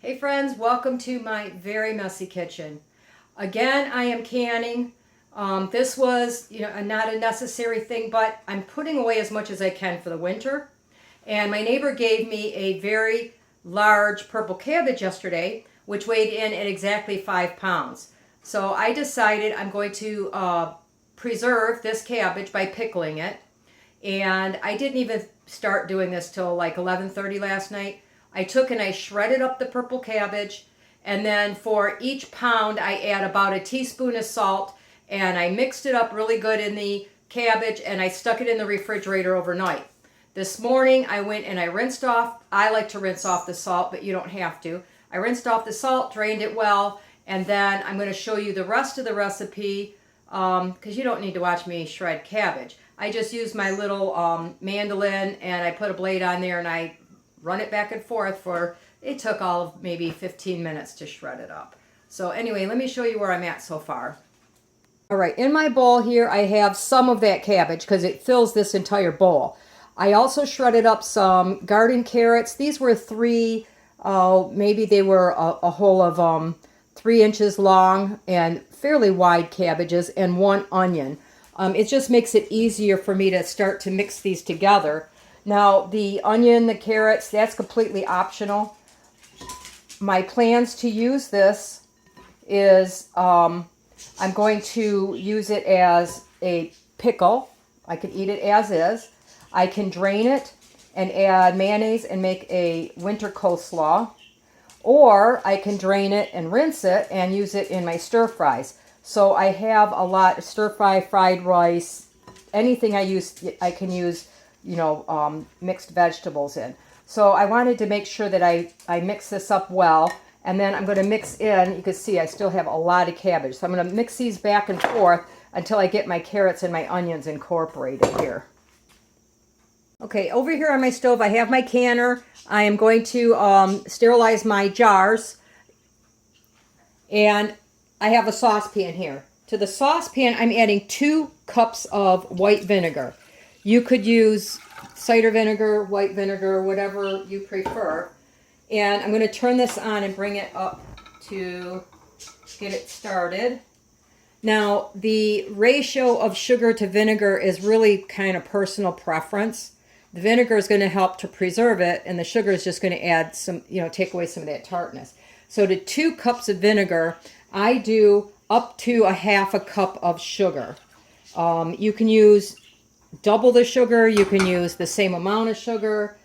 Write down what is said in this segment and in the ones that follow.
Hey friends, welcome to my very messy kitchen. Again, I am canning. This was, not a necessary thing, but I'm putting away as much as I can for the winter. And my neighbor gave me a very large purple cabbage yesterday, which weighed in at exactly 5 pounds. So I decided I'm going to preserve this cabbage by pickling it. And I didn't even start doing this till like 11:30 last night. I took and I shredded up the purple cabbage, and then for each pound I add about a teaspoon of salt, and I mixed it up really good in the cabbage, and I stuck it in the refrigerator overnight. This morning I went and I rinsed off. I like to rinse off the salt, but you don't have to. I rinsed off the salt, drained it well, and then I'm going to show you the rest of the recipe because you don't need to watch me shred cabbage. I just used my little mandolin, and I put a blade on there and I run it back and forth for, it took all of maybe 15 minutes to shred it up. So anyway, let me show you where I'm at so far. All right, in my bowl here I have some of that cabbage because it fills this entire bowl. I also shredded up some garden carrots. These were maybe they were a whole of 3 inches long and fairly wide cabbages, and 1 onion. It just makes it easier for me to start to mix these together. Now, the onion, the carrots, that's completely optional. My plans to use this is I'm going to use it as a pickle. I can eat it as is. I can drain it and add mayonnaise and make a winter coleslaw. Or I can drain it and rinse it and use it in my stir fries. So I have a lot of stir fry, fried rice, anything I can use mixed vegetables in. So I wanted to make sure that I mix this up well, and then I'm going to mix in, you can see I still have a lot of cabbage. So I'm going to mix these back and forth until I get my carrots and my onions incorporated here. Okay, over here on my stove I have my canner. I am going to sterilize my jars, and I have a saucepan here. To the saucepan I'm adding 2 cups of white vinegar. You could use cider vinegar, white vinegar, whatever you prefer. And I'm going to turn this on and bring it up to get it started. Now, the ratio of sugar to vinegar is really kind of personal preference. The vinegar is going to help to preserve it, and the sugar is just going to add some, take away some of that tartness. So to 2 cups of vinegar, I do up to a half a cup of sugar. You can use double the sugar, you can use the same amount of sugar.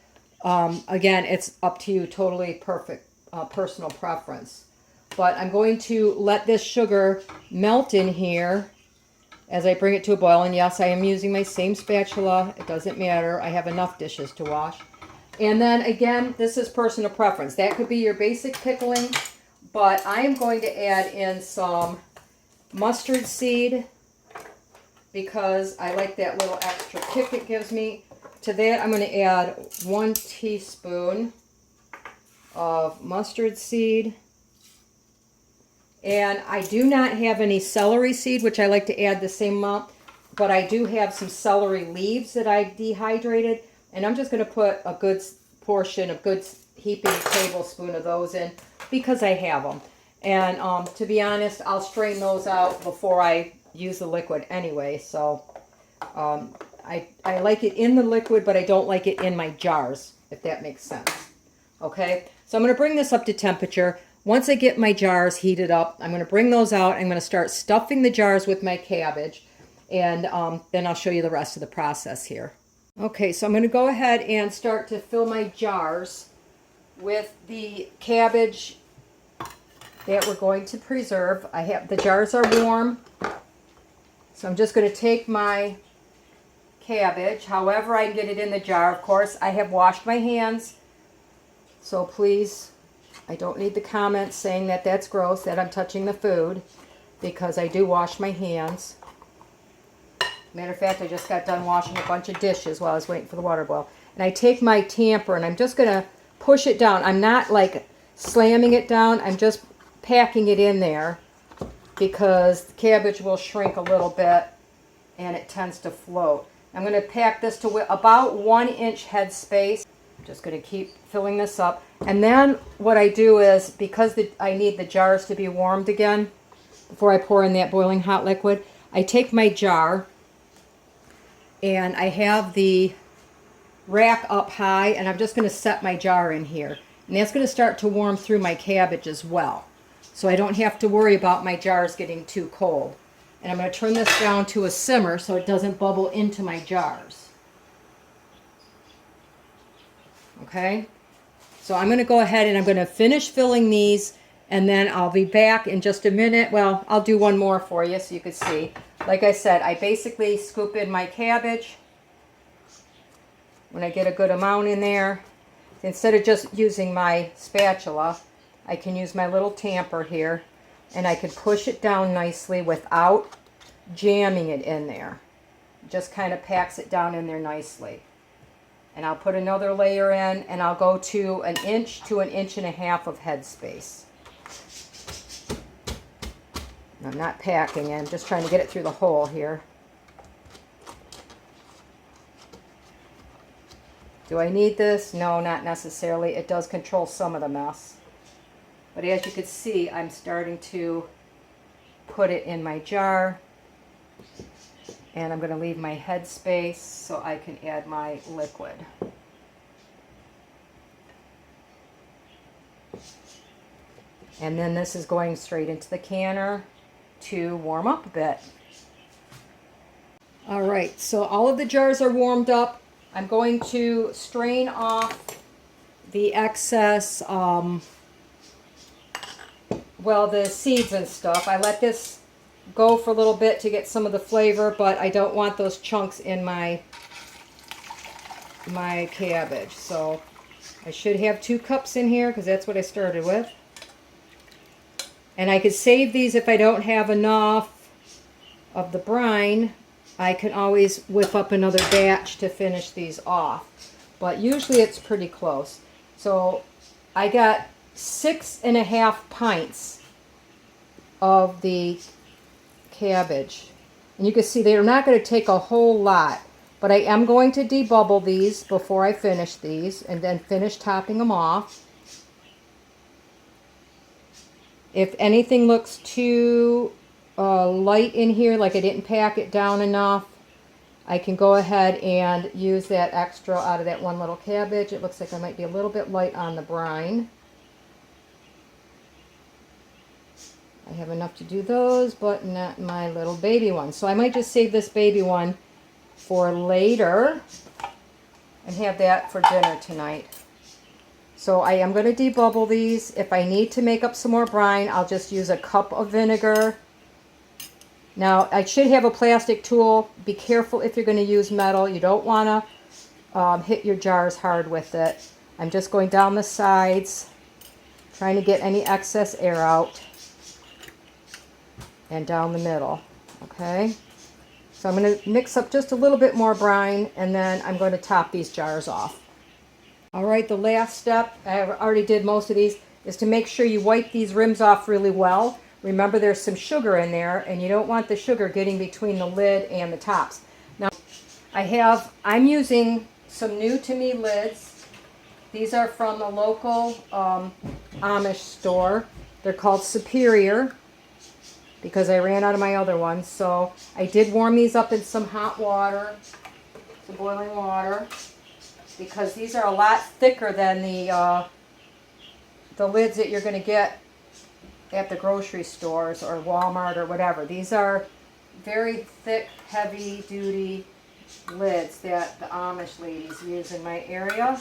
Again, it's up to you, totally perfect personal preference. But I'm going to let this sugar melt in here as I bring it to a boil. And yes, I am using my same spatula. It doesn't matter. I have enough dishes to wash. And then again, this is personal preference. That could be your basic pickling, but I am going to add in some mustard seed, because I like that little extra kick it gives me. To that, I'm going to add 1 teaspoon of mustard seed. And I do not have any celery seed, which I like to add the same amount, but I do have some celery leaves that I dehydrated. And I'm just going to put a good portion, a good heaping tablespoon of those in, because I have them. And to be honest, I'll strain those out before I use the liquid anyway. So I like it in the liquid, but I don't like it in my jars, if that makes sense. Okay, so I'm going to bring this up to temperature. Once I get my jars heated up, I'm going to bring those out. I'm going to start stuffing the jars with my cabbage, and then I'll show you the rest of the process here. Okay, so I'm going to go ahead and start to fill my jars with the cabbage that we're going to preserve. The jars are warm. So I'm just going to take my cabbage, however I can get it in the jar. Of course, I have washed my hands, so please, I don't need the comments saying that that's gross, that I'm touching the food, because I do wash my hands. Matter of fact, I just got done washing a bunch of dishes while I was waiting for the water to boil. And I take my tamper and I'm just going to push it down. I'm not like slamming it down, I'm just packing it in there, because the cabbage will shrink a little bit and it tends to float. I'm going to pack this to about 1 inch head space. Just going to keep filling this up. And then what I do is, because I need the jars to be warmed again before I pour in that boiling hot liquid, I take my jar and I have the rack up high, and I'm just going to set my jar in here. And that's going to start to warm through my cabbage as well. So I don't have to worry about my jars getting too cold. And I'm going to turn this down to a simmer so it doesn't bubble into my jars. Okay? So I'm going to go ahead and I'm going to finish filling these, and then I'll be back in just a minute. Well, I'll do one more for you so you can see. Like I said, I basically scoop in my cabbage when I get a good amount in there. Instead of just using my spatula, I can use my little tamper here, and I can push it down nicely without jamming it in there. Just kind of packs it down in there nicely. And I'll put another layer in, and I'll go to 1 inch to 1.5 inches of headspace. I'm not packing it, I'm just trying to get it through the hole here. Do I need this? No, not necessarily. It does control some of the mess. But as you can see, I'm starting to put it in my jar. And I'm going to leave my headspace so I can add my liquid. And then this is going straight into the canner to warm up a bit. All right, so all of the jars are warmed up. I'm going to strain off the excess, the seeds and stuff. I let this go for a little bit to get some of the flavor, but I don't want those chunks in my cabbage. So I should have 2 cups in here because that's what I started with. And I could save these if I don't have enough of the brine. I can always whip up another batch to finish these off. But usually it's pretty close. So I got 6.5 pints of the cabbage. And you can see they're not going to take a whole lot. But I am going to debubble these before I finish these and then finish topping them off. If anything looks too light in here, like I didn't pack it down enough, I can go ahead and use that extra out of that one little cabbage. It looks like I might be a little bit light on the brine. I have enough to do those, but not my little baby one. So I might just save this baby one for later and have that for dinner tonight. So I am going to debubble these. If I need to make up some more brine, I'll just use a cup of vinegar. Now, I should have a plastic tool. Be careful if you're going to use metal. You don't want to hit your jars hard with it. I'm just going down the sides, trying to get any excess air out, and down the middle. Okay? So I'm going to mix up just a little bit more brine, and then I'm going to top these jars off. All right, the last step, I already did most of these, is to make sure you wipe these rims off really well. Remember, there's some sugar in there, and you don't want the sugar getting between the lid and the tops. Now, I'm using some new to me lids. These are from the local Amish store. They're called Superior because I ran out of my other ones. So I did warm these up in some hot water, some boiling water, because these are a lot thicker than the lids that you're going to get at the grocery stores or Walmart or whatever. These are very thick, heavy-duty lids that the Amish ladies use in my area.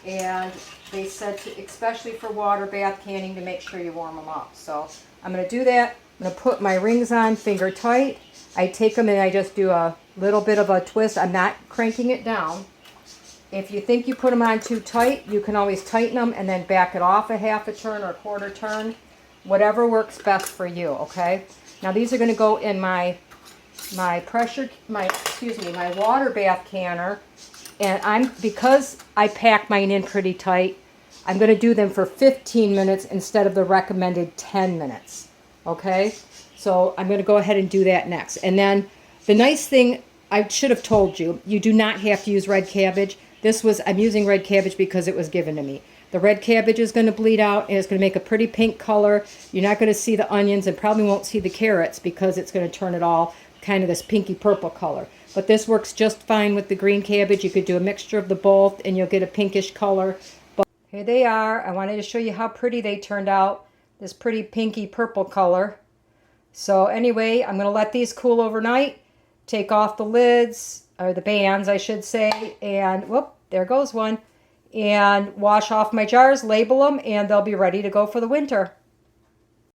And they said, especially for water bath canning, to make sure you warm them up. So I'm going to do that. I'm going to put my rings on finger tight. I take them and I just do a little bit of a twist. I'm not cranking it down. If you think you put them on too tight, you can always tighten them and then back it off a half a turn or a quarter turn. Whatever works best for you, okay? Now these are going to go in my water bath canner. And because I pack mine in pretty tight, I'm going to do them for 15 minutes instead of the recommended 10 minutes. Okay? So I'm going to go ahead and do that next. And then the nice thing, I should have told you, you do not have to use red cabbage. I'm using red cabbage because it was given to me. The red cabbage is going to bleed out and it's going to make a pretty pink color. You're not going to see the onions and probably won't see the carrots because it's going to turn it all kind of this pinky purple color. But this works just fine with the green cabbage. You could do a mixture of the both and you'll get a pinkish color. But here they are. I wanted to show you how pretty they turned out. This pretty pinky purple color. So anyway, I'm going to let these cool overnight. Take off the lids, or the bands I should say, and whoop, there goes one. And wash off my jars, label them, and they'll be ready to go for the winter.